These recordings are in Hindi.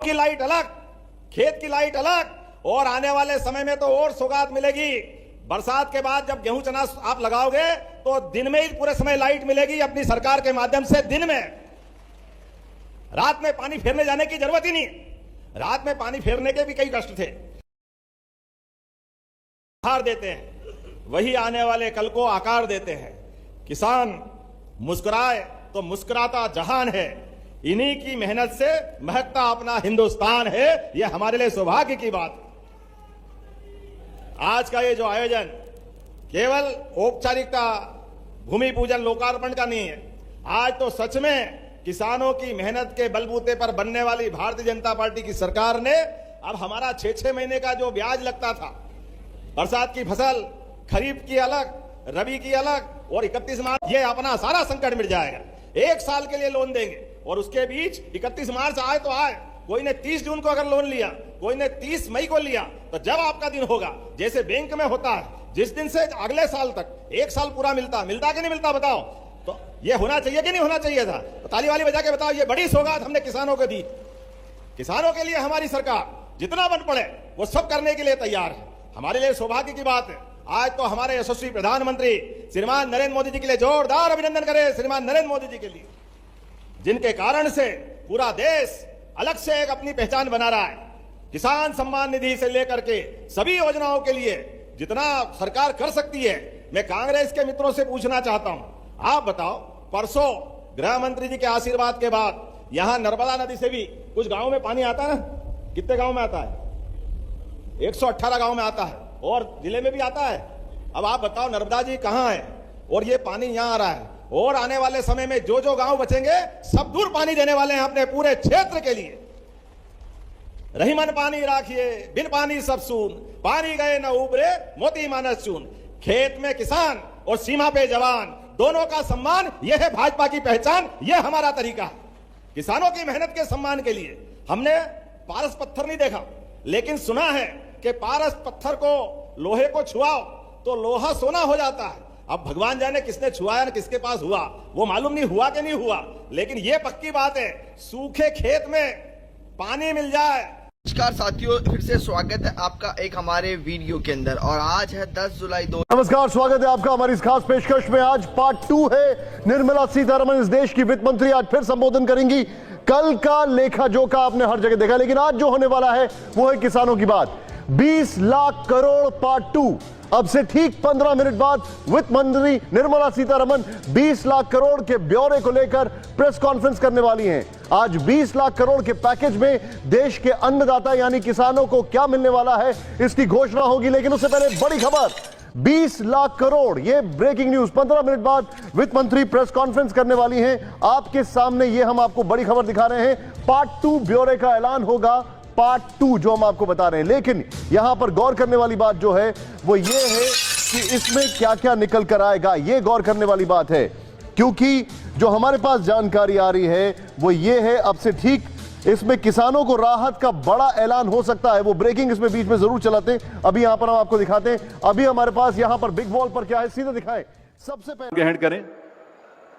की लाइट अलग, खेत की लाइट अलग, और आने वाले समय में तो और सौगात मिलेगी। बरसात के बाद जब गेहूं चना आप लगाओगे तो दिन में ही पूरे समय लाइट मिलेगी अपनी सरकार के माध्यम से। दिन में, रात में पानी फेरने जाने की जरूरत ही नहीं। रात में पानी फेरने के भी कई कष्ट थे। आकार देते हैं, वही आने वाले कल को आकार देते हैं। किसान मुस्कुराए तो मुस्कुराता जहान है, इन्हीं की मेहनत से महकता अपना हिंदुस्तान है। यह हमारे लिए सौभाग्य की बात है। आज का ये जो आयोजन केवल औपचारिकता, भूमि पूजन, लोकार्पण का नहीं है। आज तो सच में किसानों की मेहनत के बलबूते पर बनने वाली भारतीय जनता पार्टी की सरकार ने अब हमारा 6-6 महीने का जो ब्याज लगता था, बरसात की फसल, खरीफ की अलग, रबी की अलग, और 31 मार्च ये अपना सारा संकट मिट जाएगा। 1 साल के लिए लोन देंगे, और उसके बीच 31 मार्च आए तो आए, कोई ने 30 जून को अगर लोन लिया, कोई ने 30 मई को लिया, तो जब आपका दिन होगा, जैसे बैंक में होता है, जिस दिन से अगले साल तक 1 साल पूरा मिलता कि नहीं मिलता, बताओ। तो ये होना चाहिए कि नहीं होना चाहिए था? तो ताली वाली बजा के बताओ, ये बड़ी सौगात हमने किसानों को दी। किसानों के लिए हमारी सरकार जितना बन पड़े वो सब करने के लिए तैयार है। हमारे लिए सौभाग्य की बात है। आज तो हमारे यशस्वी प्रधानमंत्री श्रीमान नरेंद्र मोदी जी के लिए जोरदार अभिनंदन करें, श्रीमान नरेंद्र मोदी जी के लिए, जिनके कारण से पूरा देश अलग से एक अपनी पहचान बना रहा है। किसान सम्मान निधि से लेकर के सभी योजनाओं के लिए जितना सरकार कर सकती है, मैं कांग्रेस के मित्रों से पूछना चाहता हूं, आप बताओ, परसों गृह मंत्री जी के आशीर्वाद के बाद यहां नर्मदा नदी से भी कुछ गांव में पानी आता है ना? कितने गांव में आता है? 118 गांव में आता है, और जिले में भी आता है। अब आप बताओ नर्मदा जी कहां है, और ये पानी यहां आ रहा है, और आने वाले समय में जो जो गांव बचेंगे सब दूर पानी देने वाले हैं अपने पूरे क्षेत्र के लिए। रही मन पानी राखिए, बिन पानी सब सून, पानी गए न उबरे, मोती मानस चून। खेत में किसान और सीमा पे जवान, दोनों का सम्मान, यह है भाजपा की पहचान, यह हमारा तरीका है। किसानों की मेहनत के सम्मान के लिए हमने पारस पत्थर नहीं देखा, लेकिन सुना है कि पारस पत्थर को, लोहे को छुआओ तो लोहा सोना हो जाता है। अब भगवान जाने किसने छुआया, किसके पास हुआ, वो मालूम नहीं हुआ कि नहीं हुआ, लेकिन ये पक्की बात है, सूखे खेत में पानी मिल जाए। नमस्कार साथियों, फिर से स्वागत है आपका एक हमारे वीडियो के अंदर, और आज है 10 जुलाई 2। नमस्कार, स्वागत है आपका हमारी इस खास पेशकश में। आज पार्ट 2 है। निर्मला सीतारमण इस देश की वित्त मंत्री आज फिर संबोधन करेंगी। कल का लेखा जोखा आपने हर जगह देखा, लेकिन आज जो होने वाला है वो है किसानों की बात। 20 लाख करोड़ पार्ट 2। अब से ठीक 15 मिनट बाद वित्त मंत्री निर्मला सीतारमण 20 लाख करोड़ के ब्यौरे को लेकर प्रेस कॉन्फ्रेंस करने वाली हैं। आज 20 लाख करोड़ के पैकेज में देश के अन्नदाता यानी किसानों को क्या मिलने वाला है, इसकी घोषणा होगी। लेकिन उससे पहले बड़ी खबर, 20 लाख करोड़, ये ब्रेकिंग न्यूज। 15 मिनट बाद वित्त मंत्री प्रेस कॉन्फ्रेंस करने वाली हैं। आपके सामने ये हम आपको बड़ी खबर दिखा रहे हैं। पार्ट 2 ब्यौरे का ऐलान होगा, पार्ट 2 जो हम आपको बता रहे हैं। लेकिन यहां पर गौर करने वाली बात जो है वो ये है कि इसमें क्या क्या निकल कर आएगा, ये गौर करने वाली बात है। क्योंकि जो हमारे पास जानकारी आ रही है वो ये है, अब से ठीक इसमें किसानों को राहत का बड़ा ऐलान हो सकता है। वो ब्रेकिंग इसमें बीच में जरूर चलाते हैं, अभी यहां पर हम आपको दिखाते हैं। अभी हमारे पास यहां पर बिग वॉल पर क्या है, सीधे दिखाएं। सबसे पहले ग्रहण करें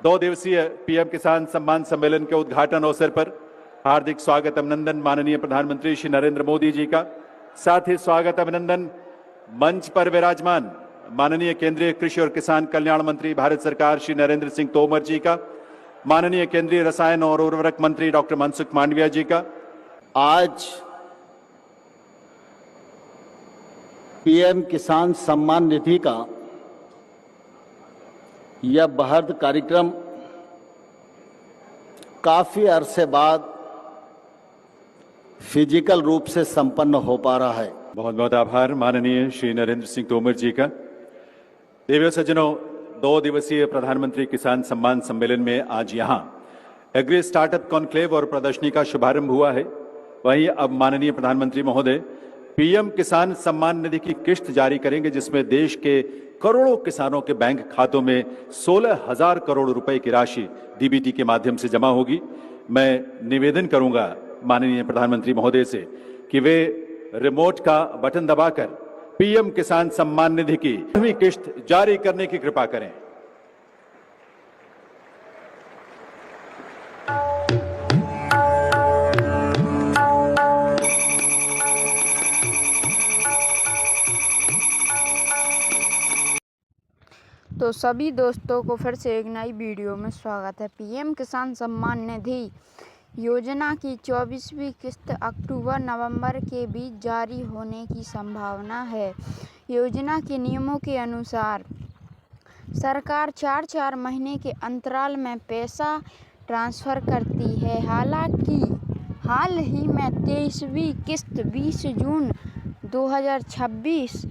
2 दिवसीय पीएम किसान सम्मान सम्मेलन के उद्घाटन अवसर पर हार्दिक स्वागत अभिनंदन माननीय प्रधानमंत्री श्री नरेंद्र मोदी जी का। साथ ही स्वागत अभिनंदन मंच पर विराजमान माननीय केंद्रीय कृषि और किसान कल्याण मंत्री भारत सरकार श्री नरेंद्र सिंह तोमर जी का, माननीय केंद्रीय रसायन और उर्वरक मंत्री डॉक्टर मनसुख मांडविया जी का। आज पीएम किसान सम्मान निधि का यह बृहद कार्यक्रम काफी अरसे बाद फिजिकल रूप से संपन्न हो पा रहा है। बहुत बहुत आभार माननीय श्री नरेंद्र सिंह तोमर जी का। देवियों सज्जनों, 2 दिवसीय प्रधानमंत्री किसान सम्मान सम्मेलन में आज यहां एग्री स्टार्टअप कॉन्क्लेव और प्रदर्शनी का शुभारंभ हुआ है। वहीं अब माननीय प्रधानमंत्री महोदय पीएम किसान सम्मान निधि की किश्त जारी करेंगे, जिसमें देश के करोड़ों किसानों के बैंक खातों में 16,000 करोड़ रुपए की राशि डीबीटी के माध्यम से जमा होगी। मैं निवेदन करूंगा माननीय प्रधानमंत्री महोदय से कि वे रिमोट का बटन दबाकर पीएम किसान सम्मान निधि की 8वीं किश्त जारी करने की कृपा करें। तो सभी दोस्तों को फिर से एक नई वीडियो में स्वागत है। पीएम किसान सम्मान निधि योजना की 24वीं किस्त अक्टूबर-नवंबर के बीच जारी होने की संभावना है। योजना के नियमों के अनुसार सरकार 4-4 महीने के अंतराल में पैसा ट्रांसफ़र करती है। हालांकि हाल ही में 23वीं किस्त 20 जून 2026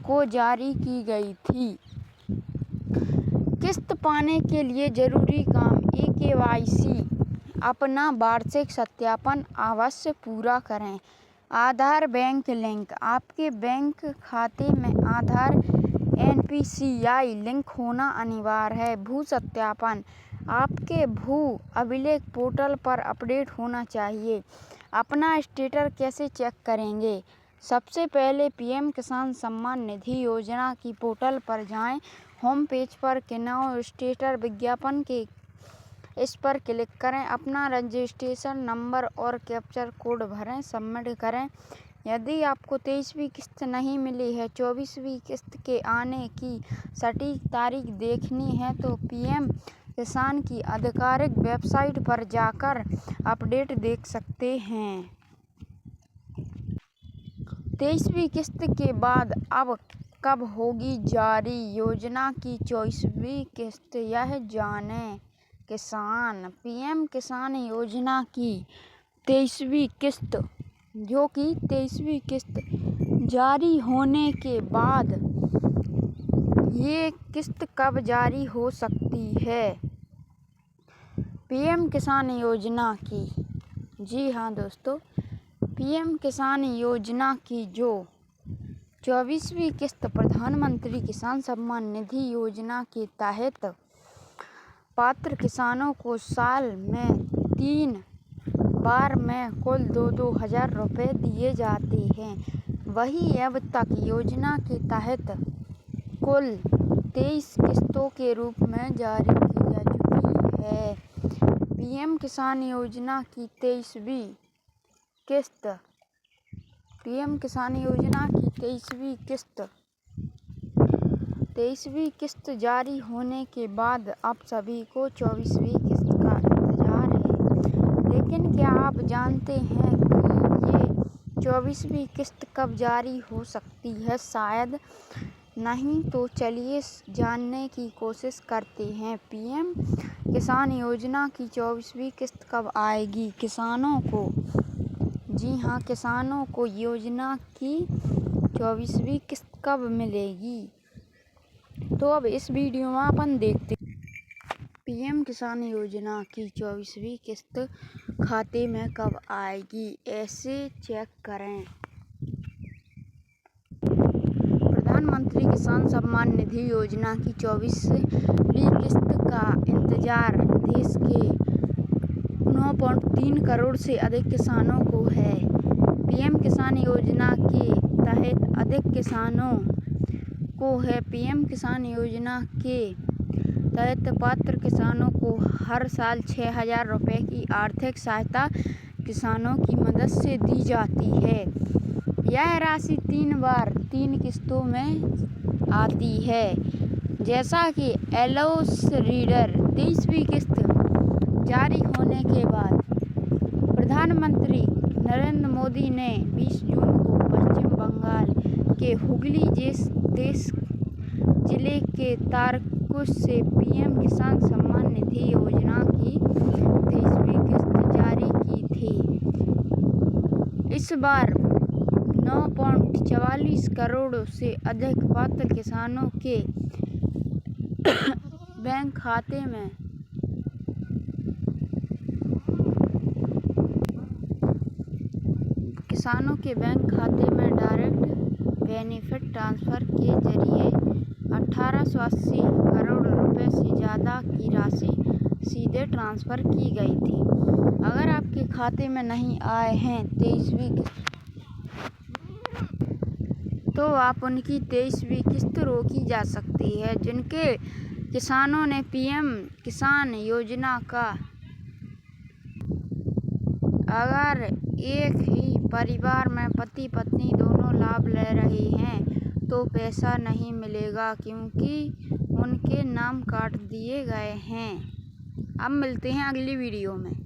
को जारी की गई थी। किस्त पाने के लिए जरूरी काम KYC अपना वार्षिक सत्यापन अवश्य पूरा करें। आधार बैंक लिंक, आपके बैंक खाते में आधार NPCI लिंक होना अनिवार्य है। भू सत्यापन, आपके भू अभिलेख पोर्टल पर अपडेट होना चाहिए। अपना स्टेटस कैसे चेक करेंगे? सबसे पहले पीएम किसान सम्मान निधि योजना की पोर्टल पर जाएं। होम पेज पर किनारा स्टेटस विज्ञापन के इस पर क्लिक करें। अपना रजिस्ट्रेशन नंबर और कैप्चर कोड भरें, सबमिट करें। यदि आपको 23वीं किस्त नहीं मिली है, 24वीं किस्त के आने की सटीक तारीख देखनी है तो पीएम किसान की आधिकारिक वेबसाइट पर जाकर अपडेट देख सकते हैं। 23वीं किस्त के बाद अब कब होगी जारी योजना की 24वीं किस्त, यह जानें किसान। पीएम किसान योजना की 23वीं किस्त जारी होने के बाद ये किस्त कब जारी हो सकती है? पीएम किसान योजना की, जी हाँ दोस्तों, पीएम किसान योजना की जो 24वीं किस्त प्रधानमंत्री किसान सम्मान निधि योजना के तहत पात्र किसानों को साल में 3 बार में कुल 2-2 हज़ार रुपये दिए जाते हैं। वही अब तक योजना के तहत कुल 23 किस्तों के रूप में जारी की जा चुकी है। पीएम किसान योजना की 23वीं किस्त, पीएम किसान योजना की 23वीं किस्त जारी होने के बाद अब सभी को 24वीं किस्त का इंतजार है। लेकिन क्या आप जानते हैं कि ये 24वीं किस्त कब जारी हो सकती है? शायद नहीं, तो चलिए जानने की कोशिश करते हैं। पीएम किसान योजना की 24वीं किस्त कब आएगी? किसानों को, जी हाँ, किसानों को योजना की 24वीं किस्त कब मिलेगी? तो अब इस वीडियो में अपन देखते हैं पीएम किसान योजना की 24वीं किस्त खाते में कब आएगी, ऐसे चेक करें। प्रधानमंत्री किसान सम्मान निधि योजना की 24वीं किस्त का इंतजार देश के 9.3 करोड़ से अधिक किसानों को है। पीएम किसान योजना के तहत अधिक किसानों को है। पीएम किसान योजना के तहत पात्र किसानों को हर साल 6,000 रुपये की आर्थिक सहायता किसानों की मदद से दी जाती है। यह राशि 3 बार 3 किस्तों में आती है। जैसा कि एलोस रीडर 23वीं किस्त जारी होने के बाद प्रधानमंत्री नरेंद्र मोदी ने 20 जून को पश्चिम बंगाल के हुगली जिले के तारकुश से पीएम किसान सम्मान निधि योजना की 23वीं किस्त जारी की थी। इस बार 9.44 करोड़ से अधिक पात्र किसानों के बैंक खाते में डायरेक्ट बेनिफिट ट्रांसफ़र के जरिए 1880 करोड़ रुपए से ज़्यादा की राशि सीधे ट्रांसफ़र की गई थी। अगर आपके खाते में नहीं आए हैं 23वीं किस्त, तो आप उनकी 23वीं किस्त रोकी जा सकती है। जिनके किसानों ने पीएम किसान योजना का, अगर एक ही परिवार में पति पत्नी दोनों लाभ ले रहे हैं तो पैसा नहीं मिलेगा, क्योंकि उनके नाम काट दिए गए हैं। अब मिलते हैं अगली वीडियो में।